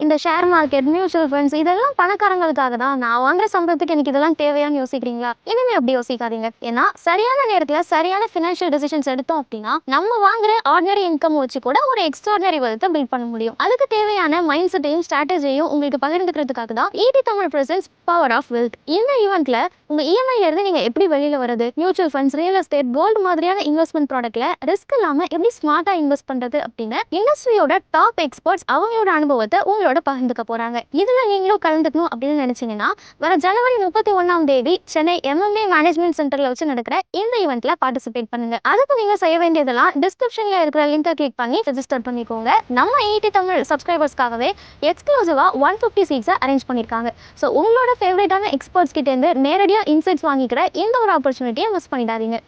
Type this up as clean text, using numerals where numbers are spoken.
இந்த share market, mutual funds இதெல்லாம் பணக்காரங்களுக்காக தான். நான் வாங்குற சம்பளத்துக்கு எனக்கு இதெல்லாம் தேவையான்னு யோசிக்கிறீங்களா? இனிமே அப்படி யோசிக்காதீங்க. ஏன்னா சரியான நேரத்துல சரியான ஃபினான்ஷியல் டிசிஷன்ஸ் எடுத்தோம் அப்படின்னா நம்ம வாங்குற ஆர்டினரி இன்கம் வச்சு கூட ஒரு எக்ஸ்ட்ராடினரி வெல்த்தை பில்ட் பண்ண முடியும். அதுக்கு தேவையான மைண்ட் செட்டையும் ஸ்ட்ராட்டஜியையும் உங்களுக்கு பகிர்ந்துக்கிறதுக்காக தான் ET Tamil presents power of wealth. இந்த ஈவெண்ட்ல உங்க இஎம்ஐல இருந்து நீங்க எப்படி வெளியில வருது, mutual funds, real estate, gold மாதிரியான இன்வெஸ்ட்மெண்ட் ப்ராடக்ட்ல ரிஸ்க் இல்லாம எப்படி ஸ்மார்ட்டா இன்வெஸ்ட் பண்றது அப்படின்னு இண்டஸ்ட்ரியோட டாப் எக்ஸ்பர்ட்ஸ் அவங்களோட அனுபவத்தை உங்களோட பகிர்ந்துக்க போறாங்க. இதுல நீங்களும் கலந்துக்கணும் அப்படின்னு நினைச்சீங்கன்னா வர ஜனவரி 31 சென்னை எம்எம்ஏ மேனேஜ்மெண்ட் சென்டர்ல வச்சு நடக்கிற இந்த ஈவெண்ட்ல பார்ட்டிசிபேட் பண்ணுங்க. அதுக்கு நீங்க செய்ய வேண்டியதெல்லாம் டிஸ்கிரிப்ஷன்ல இருக்கிற லிங்கை கிளிக் பண்ணி ரெஜிஸ்டர் பண்ணிக்கோங்க. நம்ம ஈடி தமிழ் சப்ஸ்கிரைபர்ஸ்க்காகவே எக்ஸ்க்ளூசிவா 150 சீட்ஸை அரேஞ்ச் பண்ணிருக்காங்க. ஸோ உங்களோட ஃபேவரட்டான எக்ஸ்பர்ட்ஸ் கிட்ட இருந்து நேரடியாக இன்சைட்ஸ் வாங்கிக்கிற இந்த ஒரு ஆப்பர்ச்சுனிட்டியை மிஸ் பண்ணிடாதீங்க.